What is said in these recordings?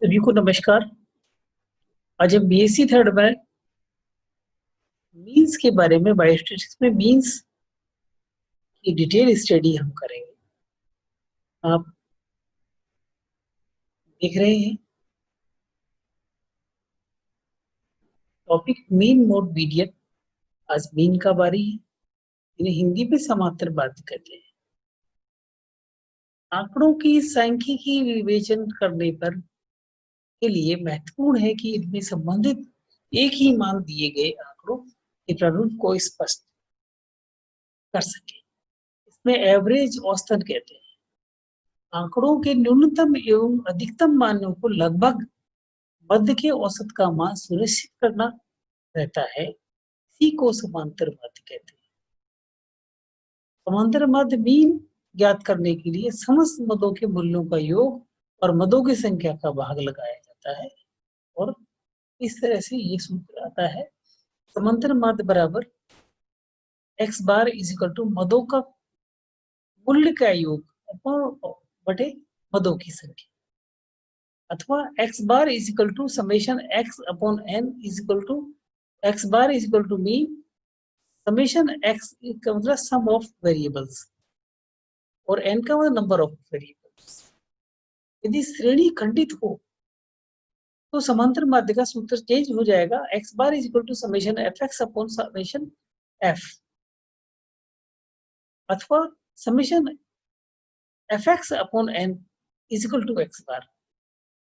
सभी को नमस्कार। आज हम बीएससी थर्ड में मीन्स के बारे में, बायोस्टैटिस्टिक्स में मीन्स की डिटेल स्टडी हम करेंगे। आप देख रहे हैं टॉपिक मीन मोड मीडियन। आज मीन का बारी है। इन्हें हिंदी में समांतर बात कहते हैं। आंकड़ों की सांख्यिकी विवेचन करने पर के लिए महत्वपूर्ण है कि इनमें संबंधित एक ही मान दिए गए आंकड़ों के प्रारूप को स्पष्ट कर सके। इसमें एवरेज औसतन कहते हैं। आंकड़ों के न्यूनतम एवं अधिकतम मानों को लगभग मध्य के औसत का मान सुनिश्चित करना रहता है। इसी को समांतर माध्य कहते हैं। समांतर माध्य मीन ज्ञात करने के लिए समस्त मदों के मूल्यों का योग और मदों की संख्या का भाग लगाया जाता है और इस तरह से ये सूत्र आता है। समांतर माध्य बराबर x bar is equal to मदों का मूल्य का योग बटे मदों की संख्या, अथवा x bar is equal to summation x upon n is equal to x bar is equal to mean summation x का मतलब सम ऑफ वेरिएबल्स और n का मतलब नंबर ऑफ वेरिएबल्स। यदि श्रेणी खंडित हो तो समांतर माध्य का सूत्र चेंज हो जाएगा। x bar is equal to summation fx upon summation f अथवा summation fx upon n is equal to x bar.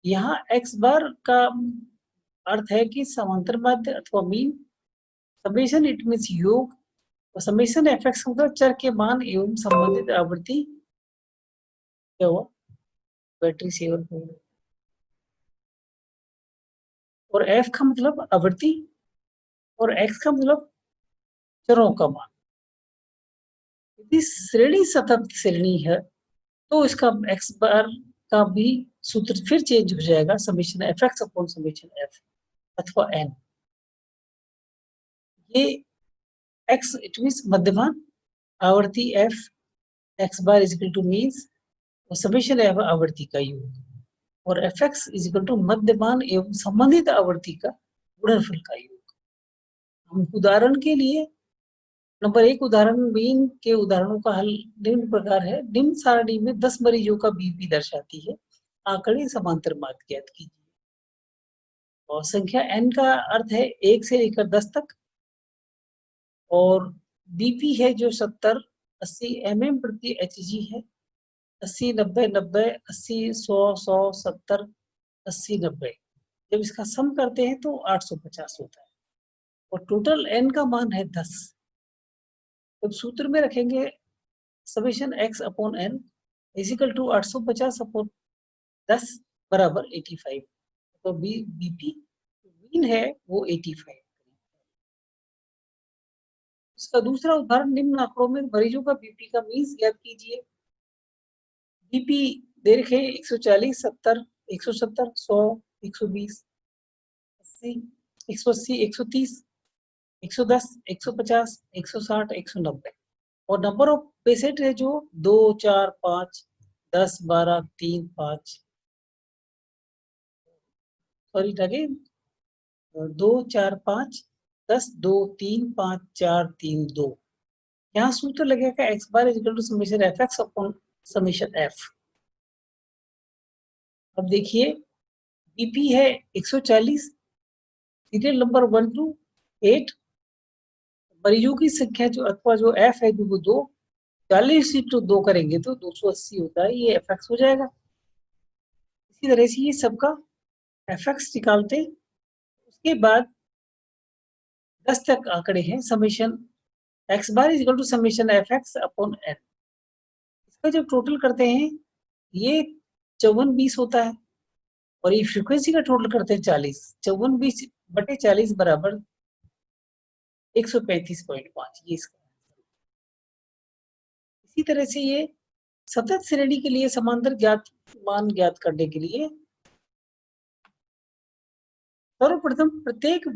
यहाँ x बार का अर्थ है कि समांतर माध्य अथवा मीन, समेशन इट मीन्स योग, और समेशन fx मतलब चर के मान एवं संबंधित आवृत्ति। क्या हुआ? बैटरी सेवर हो गई। और f का मतलब आवृत्ति और x का मतलब चरों का मान। यदि श्रेणी सतत श्रेणी है तो इसका x बार का भी सूत्र फिर चेंज हो जाएगा, summation fx upon summation f अथवा n। ये x इट मीन्स मध्यमान, आवर्ती f, x bar is equal two means और समेशन f आवर्ती का योग और fx इज इक्वल टू मध्यमान एवं संबंधित आवर्ती का गुणनफल का योग। हम उदाहरण के लिए नंबर 1 उदाहरण मीन के उदाहरणों का हल निम्न प्रकार है। निम्न सारणी में 10 मरीजों का बीपी दर्शाती है। आंकड़े समांतर माध्य ज्ञात कीजिए। और संख्या n का अर्थ है 1 से लेकर 10 तक और बीपी है जो 70-80 mm प्रति hg है। 80-90-90 80-100 100 70 80-90 जब इसका सम करते हैं तो 850 होता है और टोटल n का मान है 10। जब सूत्र में रखेंगे summation x upon n is equal to 850 upon 10 बराबर 85। तो बीपी मीन है वो 85। इसका दूसरा उदाहरण निम्न आंकड़ों में मरीजों का बीपी का मीन ज्ञात कीजिए। बीपी दे रखे 140 70 170 100 120 80 180 130 110 150 160 190 और नंबर ऑफ पेशेंट है जो 2 4 5 10 12 3 5 सॉरी अगेन 2 4 5 10 2 3 5 4 3 2। यहाँ सूत्र लगेगा x bar is equal to summation F X upon summation F. अब देखिए बीपी है 140, सीरियल नंबर 1 to 8, मरीजों की संख्या जो अथवा जो एफ है जो वो 2, 40 इंटू 2 करेंगे तो 280 होता है। ये एफ एक्स हो जाएगा। इसी तरह से ये सबका एफ एक्स निकालते। उसके बाद 10 तक आंकड़े हैं। Summation X bar is equal to summation F X upon N. इसका जब टोटल करते हैं ये 54-20 होता है और ये फ्रीक्वेंसी का टोटल करते हैं 40। 54-20 बटे 40 बराबर 135.5। ये इसका। इसी तरह से ये सतत श्रेणी के लिए समांतर ज्ञात मान ज्ञात करने के लिए सर्वप्रथम प्रत्येक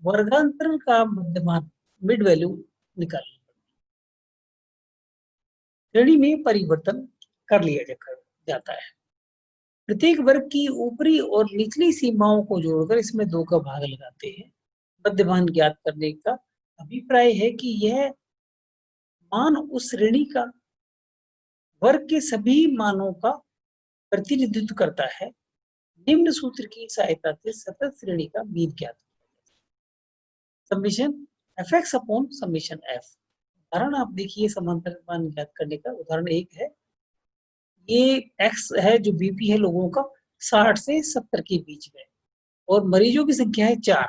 वर्गांतर का मध्यमान मिड वैल्यू निकालना, श्रेणी में परिवर्तन कर लिया जाता है। प्रत्येक वर्ग की ऊपरी और निचली सीमाओं को जोड़कर इसमें 2 का भाग लगाते हैं। मध्यमान ज्ञात करने का अभिप्राय है कि यह मान उस श्रेणी का वर्ग के सभी मानों का प्रतिनिधित्व करता है। निम्न सूत्र की सहायता से सतत श्रेणी का मीन ज्ञात summation fx upon summation f। उदाहरण आप देखिए समांतर मान ज्ञात करने का। उदाहरण 1 है, ये x है जो बीपी है लोगों का 60 से 70 के बीच में और मरीजों की संख्या है 4,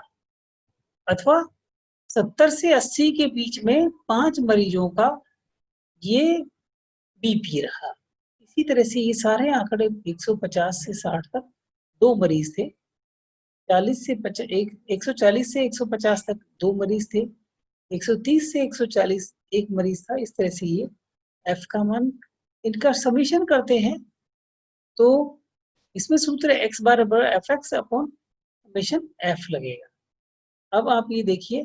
अथवा 70 से 80 के बीच में 5 मरीजों का ये बीपी रहा। इसी तरह से ये सारे आंकड़े 150 से 60 तक 2 मरीज थे, 140 से 150 तक 2 मरीज थे, 130 से 140 एक मरीज था। इस तरह से ये f का मान, इनका समीशन करते हैं तो इसमें सूत्र x बार fx अपॉन समीशन f लगेगा। अब आप ये देखिए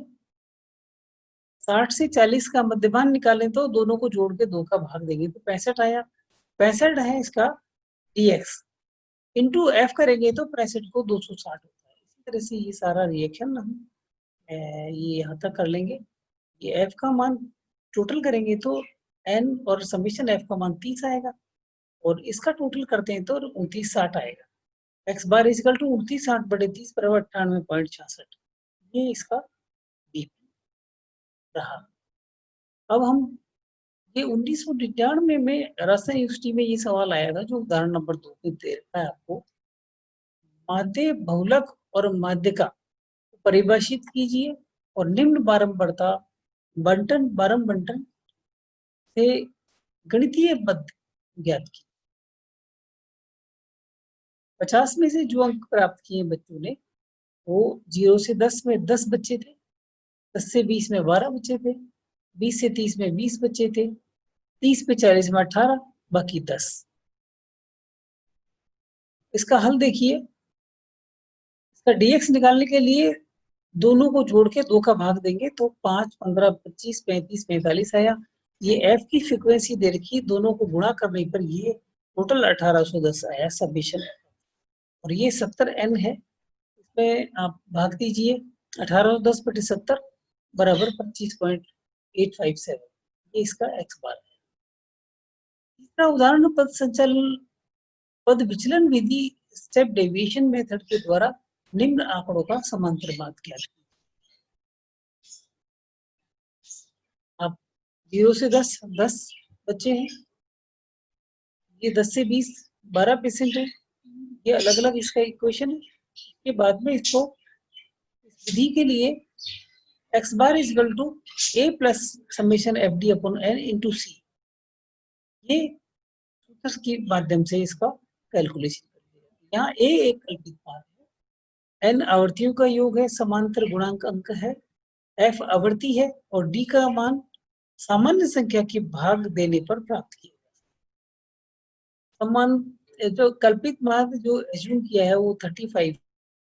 60 से 40 का मध्यमान निकालें तो दोनों को जोड़ के 2 का भाग देंगे तो 65 आया। 65 है इसका dx इंटू f करेंगे तो 65 को 260 होता है। इसी तरह से ये सारा रिएक्शन हम ये यहाँ तक कर लेंगे। ये f का मान टोटल करेंगे तो n और समीशन f का मान 30 आएगा और इसका टोटल करते हैं तो 2960 आएगा। x बार इक्वल टू 2960 बटे 30 बराबर 98.66। ये इसका बीपी रहा। अब हम ये 1999 में राजस्थान यूनिवर्सिटी में ये सवाल आया था जो उदाहरण नंबर 2 में दे रखा है आपको। माध्य बहुलक और माध्यिका परिभाषित कीजिए और निम्न बारंबारता बारम बंटन से गणितीय पद ज्ञात की। 50 में से जो अंक प्राप्त किए बच्चों ने वो 0 से 10 में 10 बच्चे थे, 10 से 20 में 12 बच्चे थे, 20 से 30 में 20 बच्चे थे, 30 पे 40 में 18, बाकी 10। इसका हल देखिए। इसका dx निकालने के लिए दोनों को जोड़ के 2 का भाग देंगे तो 5, 15, 25, 35, 45 आया। ये f की फ्रीक्वेंसी दे रखी, दोनों को गुणा करने पर ये टोटल 1810 आया समीशन। और ये 70n है, इसमें आप भाग दीजिए 1810 बटे 70 बराबर 25.857। ये इसका x बार है। तीसरा उदाहरण पद विचलन विधि स्टेप डेविएशन मेथड के द्वारा निम्न आंकड़ों का समांतर मान किया। अब 0 से 10 बच्चे हैं, ये 10 से 20 12% है। ये अलग अलग इसका इक्वेशन है। इसके बाद में इसको इस विधि के लिए x bar is equal to a plus summation F D upon N into C, ये सूत्र के माध्यम से इसका कैलकुलेशन करेंगे। यहाँ a एक कल्पित मान है, n आवर्तियों का योग है, समांतर गुणांक अंक है, f आवर्ती है और d का मान सामान्य संख्या के भाग देने पर प्राप्त किया। समान जो कल्पित मान जो एज्यूम किया है वो 35